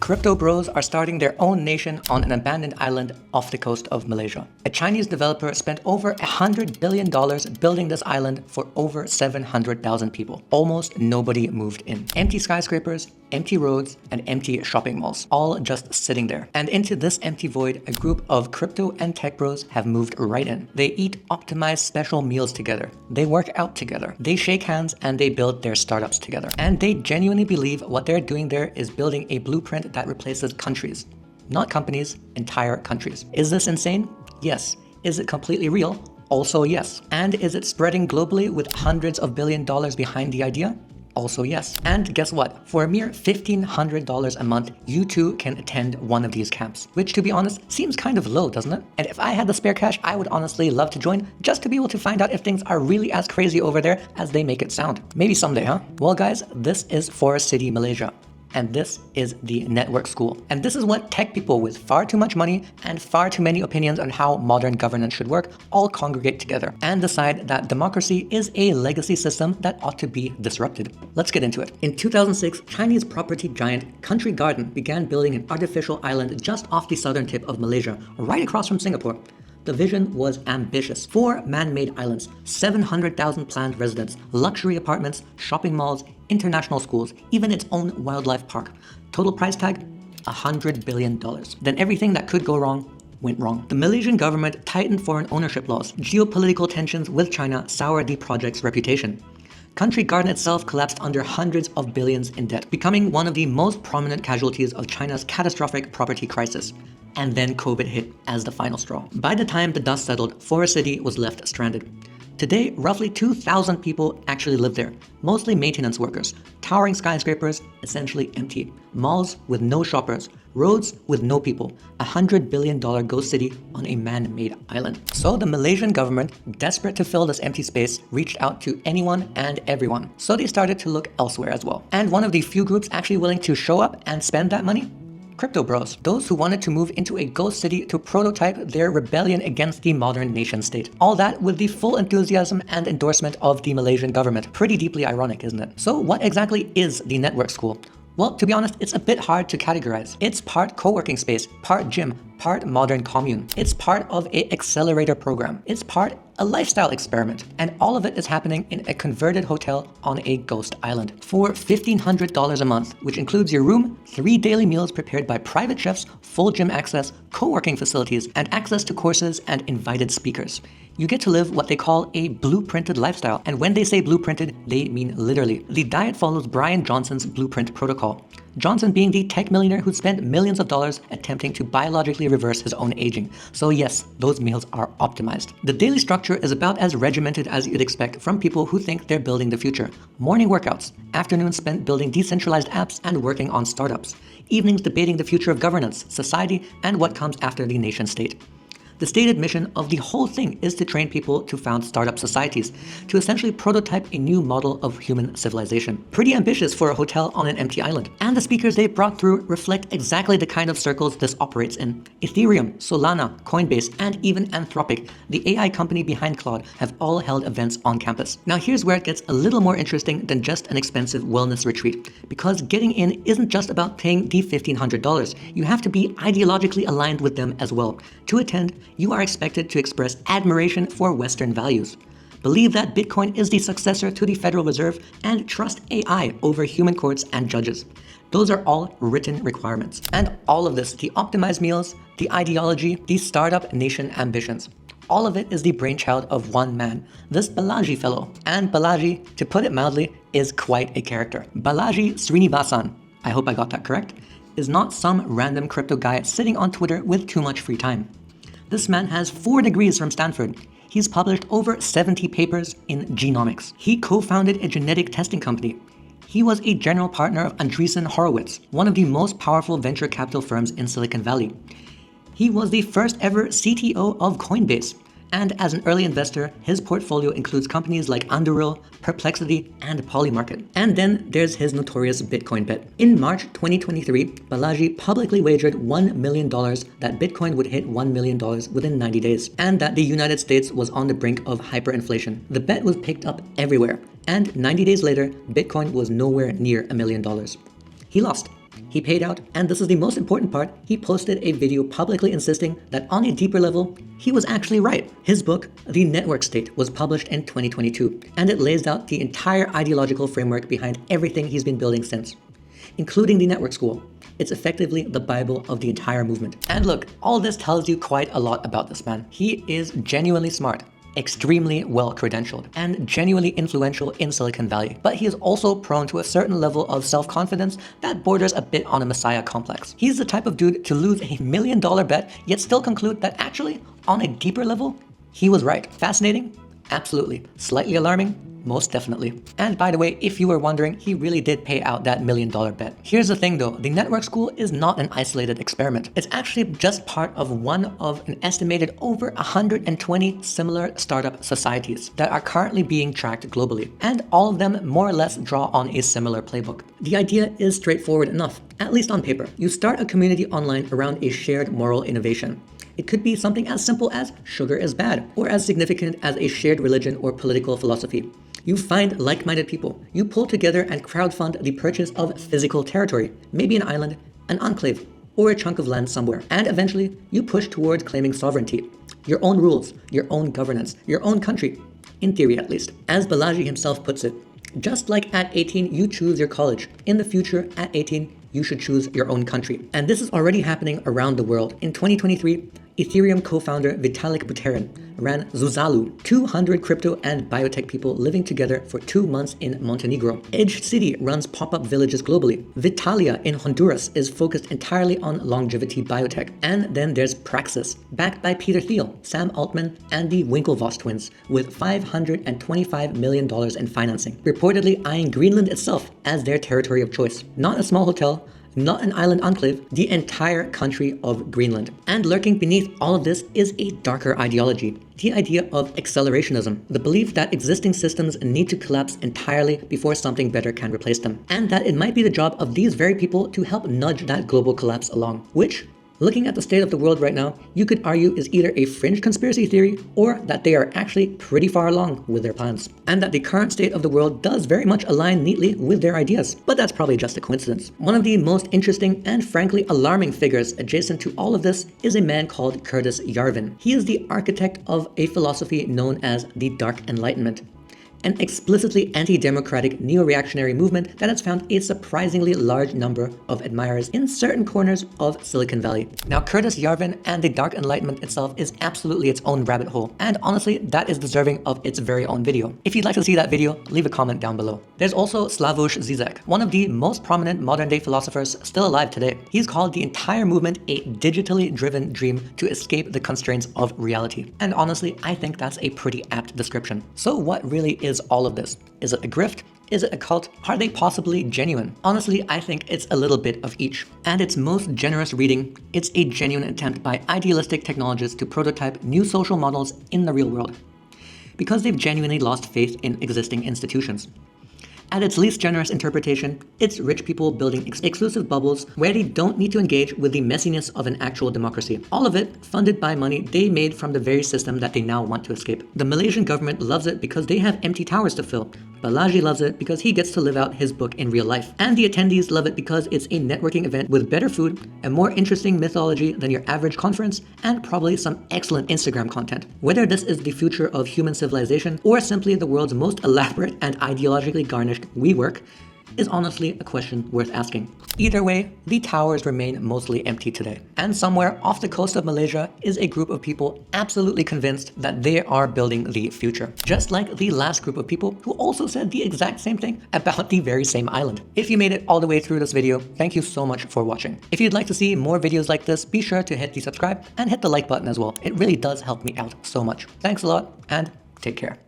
Crypto bros are starting their own nation on an abandoned island off the coast of Malaysia. A Chinese developer spent over $100 billion building this island for over 700,000 people. Almost nobody moved in. Empty skyscrapers, empty roads, and empty shopping malls, all just sitting there. And into this empty void, a group of crypto and tech bros have moved right in. They eat optimized special meals together. They work out together. They shake hands and they build their startups together. And they genuinely believe what they're doing there is building a blueprint that replaces countries. Not companies, entire countries. Is this insane? Yes. Is it completely real? Also yes. And is it spreading globally with hundreds of billion dollars behind the idea? Also yes. And guess what? For a mere $1,500 a month, you too can attend one of these camps, which to be honest, seems kind of low, doesn't it? And if I had the spare cash, I would honestly love to join just to be able to find out if things are really as crazy over there as they make it sound. Maybe someday, huh? Well guys, this is Forest City, Malaysia. And this is the network school. And this is what tech people with far too much money and far too many opinions on how modern governance should work all congregate together and decide that democracy is a legacy system that ought to be disrupted. Let's get into it. In 2006, Chinese property giant Country Garden began building an artificial island just off the southern tip of Malaysia, right across from Singapore. The vision was ambitious. 4 man-made islands, 700,000 planned residents, luxury apartments, shopping malls, international schools, even its own wildlife park. Total price tag, $100 billion. Then everything that could go wrong went wrong. The Malaysian government tightened foreign ownership laws. Geopolitical tensions with China soured the project's reputation. Country Garden itself collapsed under hundreds of billions in debt, becoming one of the most prominent casualties of China's catastrophic property crisis. And then COVID hit as the final straw. By the time the dust settled, Forest City was left stranded. Today, roughly 2,000 people actually live there, mostly maintenance workers, towering skyscrapers essentially empty, malls with no shoppers, roads with no people, $100 billion ghost city on a man-made island. So the Malaysian government, desperate to fill this empty space, reached out to anyone and everyone. So they started to look elsewhere as well. And one of the few groups actually willing to show up and spend that money? Crypto bros, those who wanted to move into a ghost city to prototype their rebellion against the modern nation state. All that with the full enthusiasm and endorsement of the Malaysian government. Pretty deeply ironic, isn't it? So what exactly is the network school? Well, to be honest, it's a bit hard to categorize. It's part co-working space, part gym, part modern commune. It's part of an accelerator program. It's part a lifestyle experiment. And all of it is happening in a converted hotel on a ghost island. For $1,500 a month, which includes your room, 3 daily meals prepared by private chefs, full gym access, co-working facilities, and access to courses and invited speakers. You get to live what they call a blueprinted lifestyle. And when they say blueprinted, they mean literally. The diet follows Brian Johnson's blueprint protocol. Johnson being the tech millionaire who spent millions of dollars attempting to biologically reverse his own aging. So yes, those meals are optimized. The daily structure is about as regimented as you'd expect from people who think they're building the future. Morning workouts, afternoons spent building decentralized apps and working on startups. Evenings debating the future of governance, society, and what comes after the nation state. The stated mission of the whole thing is to train people to found startup societies, to essentially prototype a new model of human civilization. Pretty ambitious for a hotel on an empty island. And the speakers they brought through reflect exactly the kind of circles this operates in. Ethereum, Solana, Coinbase, and even Anthropic, the AI company behind Claude, have all held events on campus. Now here's where it gets a little more interesting than just an expensive wellness retreat, because getting in isn't just about paying the $1,500. You have to be ideologically aligned with them as well. To attend, you are expected to express admiration for Western values, believe that Bitcoin is the successor to the Federal Reserve, and trust AI over human courts and judges. Those are all written requirements. And all of this, the optimized meals, the ideology, the startup nation ambitions, all of it is the brainchild of one man, this Balaji fellow. And Balaji, to put it mildly, is quite a character. Balaji Srinivasan, I hope I got that correct, is not some random crypto guy sitting on Twitter with too much free time. This man has 4 degrees from Stanford. He's published over 70 papers in genomics. He co-founded a genetic testing company. He was a general partner of Andreessen Horowitz, one of the most powerful venture capital firms in Silicon Valley. He was the first ever CTO of Coinbase. And as an early investor, his portfolio includes companies like Underil, Perplexity, and Polymarket. And then there's his notorious Bitcoin bet. In March 2023, Balaji publicly wagered $1 million that Bitcoin would hit $1 million within 90 days, and that the United States was on the brink of hyperinflation. The bet was picked up everywhere, and 90 days later, Bitcoin was nowhere near $1 million. He lost. He paid out, and this is the most important part, he posted a video publicly insisting that on a deeper level, he was actually right. His book, The Network State, was published in 2022, and it lays out the entire ideological framework behind everything he's been building since, including the network school. It's effectively the Bible of the entire movement. And look, all this tells you quite a lot about this man. He is genuinely smart, extremely well-credentialed, and genuinely influential in Silicon Valley. But he is also prone to a certain level of self-confidence that borders a bit on a messiah complex. He's the type of dude to lose $1 million bet, yet still conclude that actually, on a deeper level, he was right. Fascinating? Absolutely. Slightly alarming? Most definitely. And by the way, if you were wondering, he really did pay out that $1 million bet. Here's the thing though, the network school is not an isolated experiment. It's actually just part of one of an estimated over 120 similar startup societies that are currently being tracked globally. And all of them more or less draw on a similar playbook. The idea is straightforward enough, at least on paper. You start a community online around a shared moral innovation. It could be something as simple as sugar is bad, or as significant as a shared religion or political philosophy. You find like-minded people. You pull together and crowdfund the purchase of physical territory, maybe an island, an enclave, or a chunk of land somewhere. And eventually, you push towards claiming sovereignty. Your own rules, your own governance, your own country. In theory, at least. As Balaji himself puts it, just like at 18, you choose your college. In the future, at 18, you should choose your own country. And this is already happening around the world. In 2023, Ethereum co-founder Vitalik Buterin ran Zuzalu, 200 crypto and biotech people living together for 2 months in Montenegro. Edge City runs pop-up villages globally. Vitalia in Honduras is focused entirely on longevity biotech. And then there's Praxis, backed by Peter Thiel, Sam Altman, and the Winklevoss twins, with $525 million in financing, reportedly eyeing Greenland itself as their territory of choice. Not a small hotel, not an island enclave, the entire country of Greenland. And lurking beneath all of this is a darker ideology, the idea of accelerationism, the belief that existing systems need to collapse entirely before something better can replace them, and that it might be the job of these very people to help nudge that global collapse along, which, looking at the state of the world right now, you could argue is either a fringe conspiracy theory or that they are actually pretty far along with their plans. And that the current state of the world does very much align neatly with their ideas. But that's probably just a coincidence. One of the most interesting and frankly alarming figures adjacent to all of this is a man called Curtis Yarvin. He is the architect of a philosophy known as the Dark Enlightenment, an explicitly anti-democratic neo-reactionary movement that has found a surprisingly large number of admirers in certain corners of Silicon Valley. Now, Curtis Yarvin and the Dark Enlightenment itself is absolutely its own rabbit hole, and honestly, that is deserving of its very own video. If you'd like to see that video, leave a comment down below. There's also Slavoj Zizek, one of the most prominent modern-day philosophers still alive today. He's called the entire movement a digitally driven dream to escape the constraints of reality. And honestly, I think that's a pretty apt description. So what really is all of this? Is it a grift? Is it a cult? Are they possibly genuine? Honestly, I think it's a little bit of each. And its most generous reading, it's a genuine attempt by idealistic technologists to prototype new social models in the real world, because they've genuinely lost faith in existing institutions. At its least generous interpretation, it's rich people building exclusive bubbles where they don't need to engage with the messiness of an actual democracy. All of it funded by money they made from the very system that they now want to escape. The Malaysian government loves it because they have empty towers to fill. Balaji loves it because he gets to live out his book in real life. And the attendees love it because it's a networking event with better food, a more interesting mythology than your average conference, and probably some excellent Instagram content. Whether this is the future of human civilization or simply the world's most elaborate and ideologically garnished WeWork is honestly a question worth asking. Either way, the towers remain mostly empty today. And somewhere off the coast of Malaysia is a group of people absolutely convinced that they are building the future. Just like the last group of people who also said the exact same thing about the very same island. If you made it all the way through this video, thank you so much for watching. If you'd like to see more videos like this, be sure to hit the subscribe and hit the like button as well. It really does help me out so much. Thanks a lot and take care.